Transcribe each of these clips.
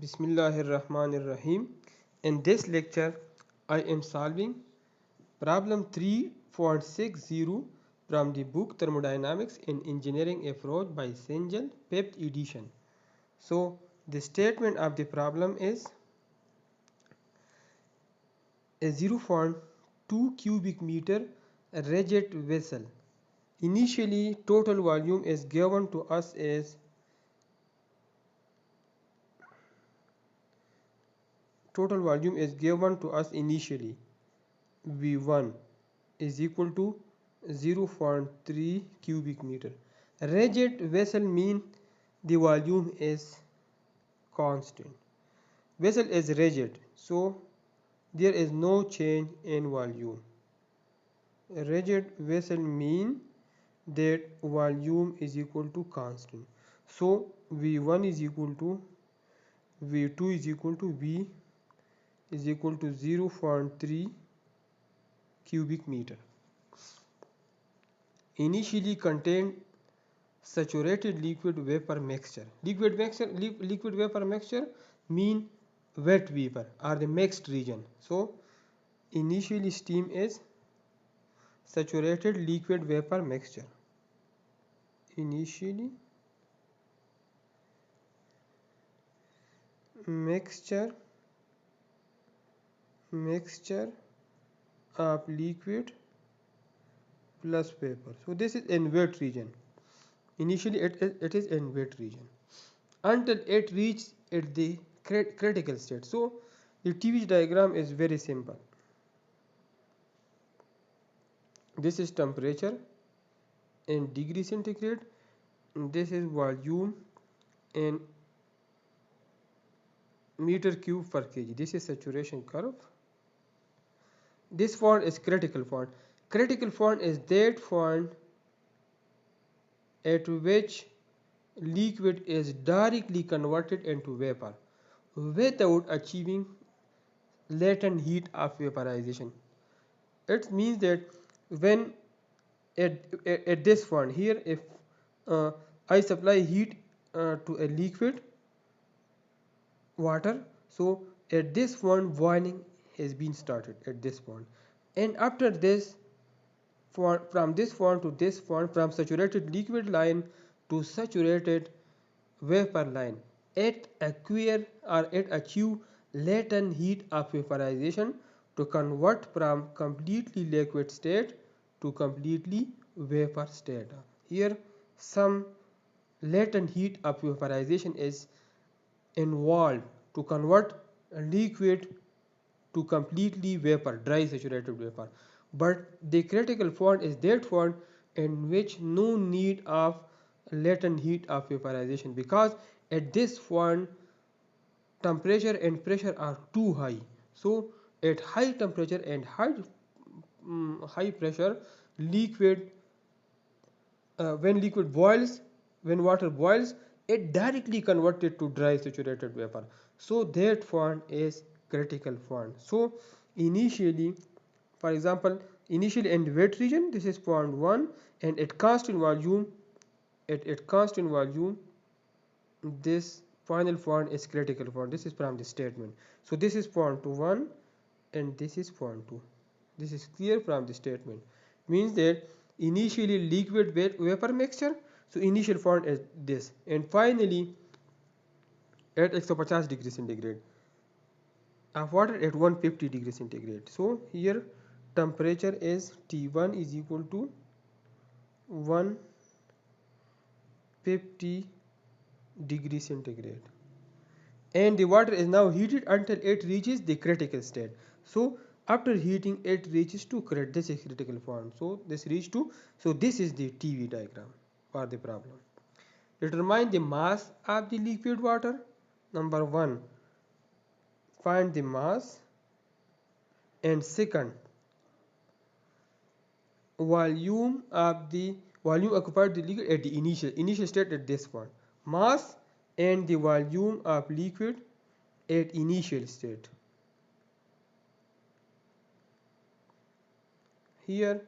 Bismillahirrahmanirrahim. In this lecture, I am solving problem 3.60 from the book Thermodynamics in Engineering Approach by CENGEL, 5th edition. So, the statement of the problem is a 0.2 cubic meter rigid vessel. Initially, total volume is given to us as initially V1 is equal to 0.3 cubic meter. Rigid vessel means the volume is constant. Vessel is rigid, so there is no change in volume. Rigid vessel means that volume is equal to constant. So V1 is equal to V2 is equal to V is equal to 0.3 cubic meter. Initially contained saturated liquid vapor mixture. Liquid vapor mixture mean wet vapor or the mixed region. So initially steam is saturated liquid vapor mixture. Initially mixture of liquid plus vapor. So this is in wet region. Initially it is in wet region until it reaches at the critical state. So the TVH diagram is very simple. This is temperature in degree centigrade, and this is volume in meter cube per kg. This is saturation curve. This point is critical point. Critical point is that point at which liquid is directly converted into vapor without achieving latent heat of vaporization. It means that when at this point here, if I supply heat to a liquid water, so at this point boiling has been started at this point, and after this, from this point to this point, from saturated liquid line to saturated vapor line, it acquire or it achieve latent heat of vaporization to convert from completely liquid state to completely vapor state. Here some latent heat of vaporization is involved to convert liquid to completely vapor, dry saturated vapor. But the critical point is that point in which no need of latent heat of vaporization, because at this point temperature and pressure are too high. So at high temperature and high pressure, liquid when water boils, it directly converted to dry saturated vapor. So that point is critical point. So initially, for example, initially in wet region, this is point 1, and at constant volume, this final point is critical point. This is from the statement. So this is point 1 and this is point 2. This is clear from the statement. Means that initially liquid vapor mixture, so initial point is this, and finally at 150 degrees centigrade of water at 150 degrees centigrade. So here temperature is T1 is equal to 150 degrees centigrade, and the water is now heated until it reaches the critical state. So after heating it reaches to this is critical point. So this reached to, so this is the TV diagram for the problem. Determine the mass of the liquid water. Number 1, find the mass, and second, volume occupied the liquid at the initial state at this point. Mass and the volume of liquid at initial state. Here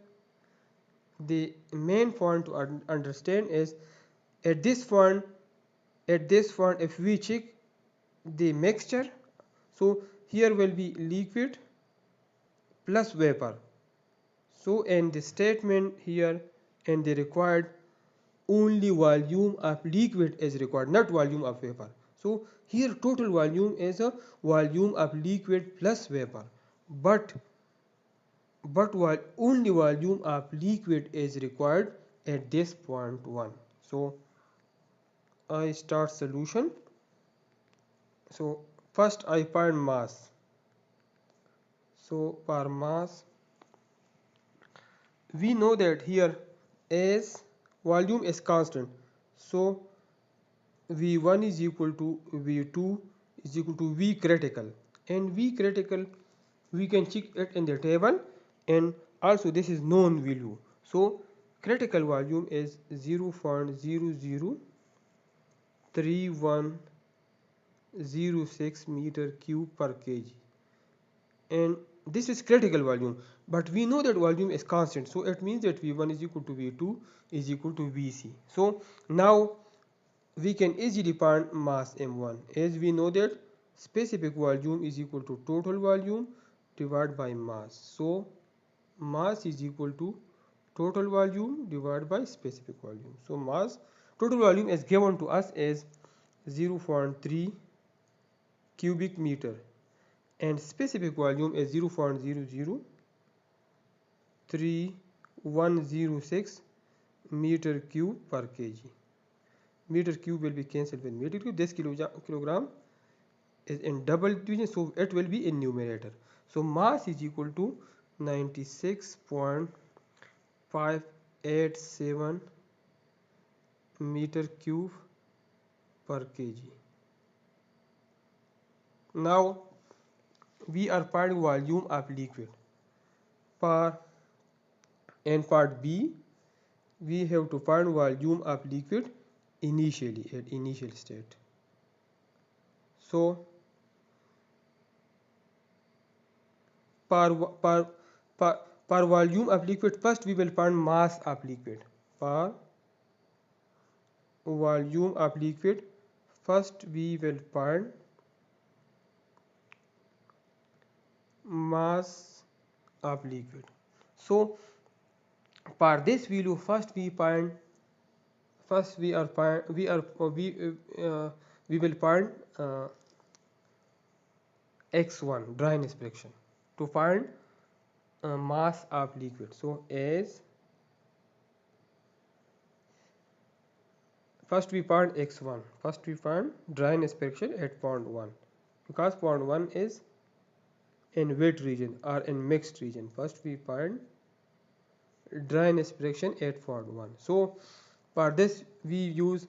the main point to understand is at this point if we check the mixture. So here will be liquid plus vapor. So and the statement here, and the required only volume of liquid is required, not volume of vapor. So here total volume is a volume of liquid plus vapor, but while only volume of liquid is required at this point 1. So I start solution. So first I find mass. So for mass, we know that here as volume is constant, so V1 is equal to V2 is equal to V critical, and V critical we can check it in the table, and also this is known value. So critical volume is 0.003106 meter cube per kg, and this is critical volume, but we know that volume is constant, so it means that V1 is equal to V2 is equal to Vc. So now we can easily find mass m1, as we know that specific volume is equal to total volume divided by mass. So mass is equal to total volume divided by specific volume. So mass total volume is given to us as 0.3 cubic meter, and specific volume is 0.003106 meter cube per kg. Meter cube will be cancelled with meter cube. This kilogram is in double division, so it will be in numerator. So mass is equal to 96.587 meter cube per kg. Now we are finding volume of liquid. In part B, we have to find volume of liquid initially at initial state. So per volume of liquid, first we will find mass of liquid. Per volume of liquid, first we will find mass of liquid. So for this value, first we will find x1 dryness fraction to find mass of liquid. So as first we find x1, first we find dryness fraction at point 1, because point 1 is in wet region or in mixed region. First we find dryness fraction at point 1. So for this we use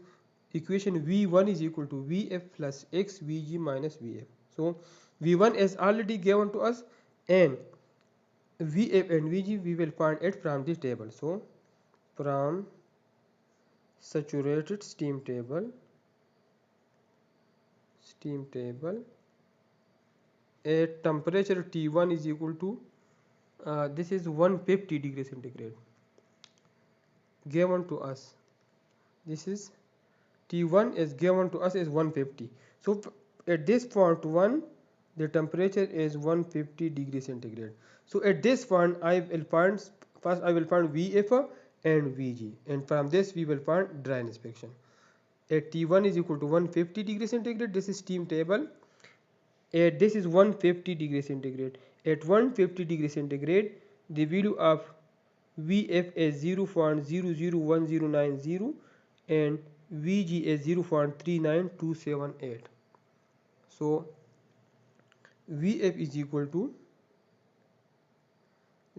equation V1 is equal to Vf plus x Vg minus Vf. So V1 is already given to us, and Vf and Vg we will find it from this table. So from saturated steam table at temperature T1 is equal to this is 150 degrees centigrade given to us. This is T1 is given to us as 150. So at this point 1, the temperature is 150 degrees centigrade. So at this point I will find Vf and Vg, and from this we will find dryness fraction. At T1 is equal to 150 degrees centigrade, this is steam table. At this is 150 degrees centigrade. At 150 degrees centigrade, the value of Vf is 0.001090 and Vg is 0.39278. So Vf is equal to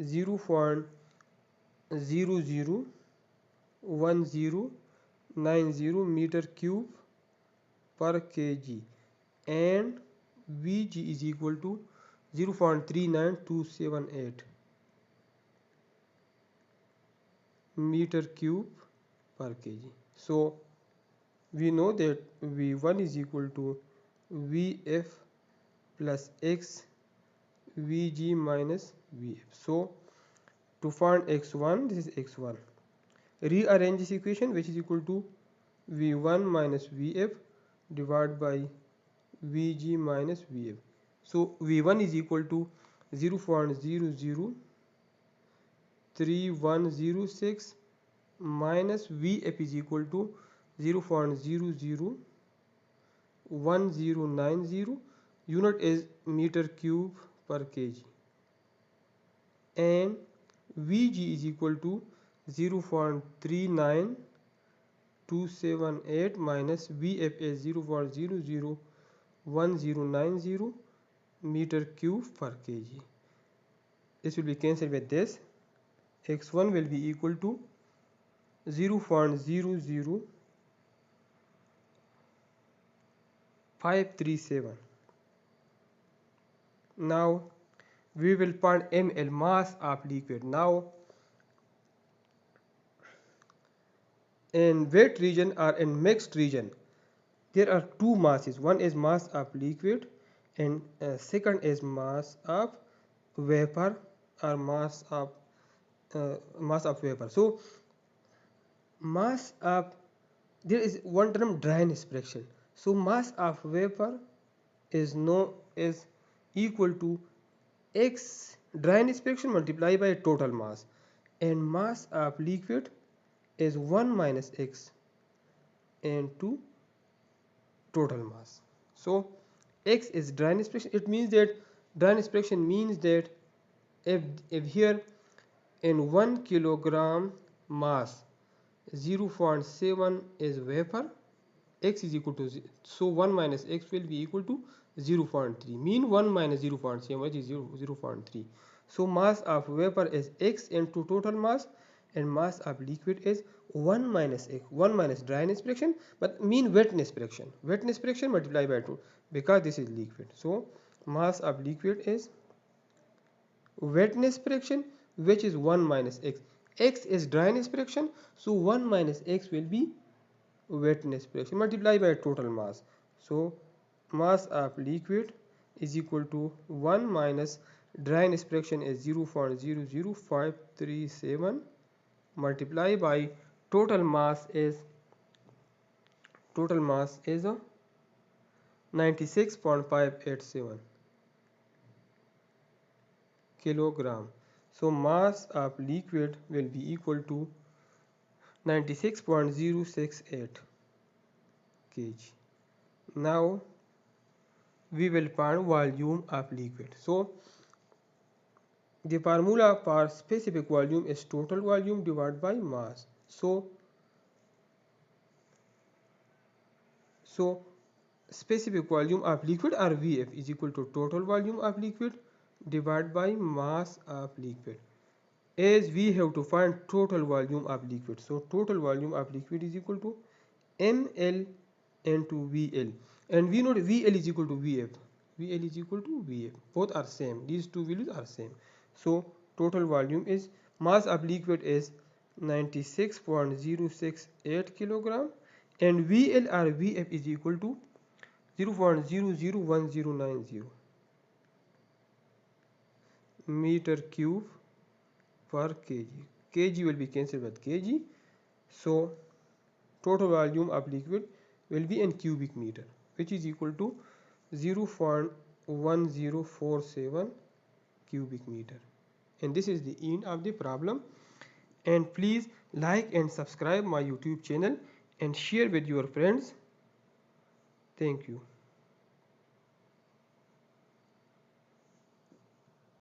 0.001090 meter cube per kg, and Vg is equal to 0.39278 meter cube per kg. So we know that V1 is equal to Vf plus x Vg minus Vf. So to find x1, this is x1. Rearrange this equation, which is equal to V1 minus Vf divided by Vg minus Vf. So V1 is equal to 0.003106 minus Vf is equal to 0.001090. Unit is meter cube per kg, and Vg is equal to 0.39278 minus Vf is 0.001090 meter cube per kg. This will be cancelled with this. X1 will be equal to 0.00537. Now we will find ml, mass of liquid. Now in wet region or in mixed region, there are two masses. One is mass of liquid, and second is mass of vapor or mass of vapor. So mass of, there is one term dryness fraction. So mass of vapor is equal to x dryness fraction multiplied by total mass, and mass of liquid is 1 minus x into total mass. So x is dryness fraction. It means that dryness fraction means that if here in 1 kilogram mass 0.7 is vapor, x is equal to 0. So 1 minus x will be equal to 0.3. Mean 1 minus 0.7, which is 0.3. So mass of vapor is x into total mass, and mass of liquid is 1 minus x, 1 minus dryness fraction, but mean wetness fraction. Wetness fraction multiplied by 2, because this is liquid. So mass of liquid is wetness fraction, which is 1 minus x. X is dryness fraction, so 1 minus x will be wetness fraction multiplied by total mass. So mass of liquid is equal to 1 minus dryness fraction is 0.00537 multiplied by total mass is 96.587 kilogram. So mass of liquid will be equal to 96.068 kg. Now we will find volume of liquid. So the formula for specific volume is total volume divided by mass. So specific volume of liquid, or Vf, is equal to total volume of liquid divided by mass of liquid. As we have to find total volume of liquid, so total volume of liquid is equal to ml into VL, and we know VL is equal to Vf. VL is equal to Vf. Both are same. These two values are same. So total volume is, mass of liquid is 96.068 kilogram, and VL or Vf is equal to 0.001090 meter cube per kg. Kg will be cancelled with kg. So total volume of liquid will be in cubic meter, which is equal to 0.1047 cubic meter. And this is the end of the problem. And please like and subscribe my YouTube channel and share with your friends. Thank you.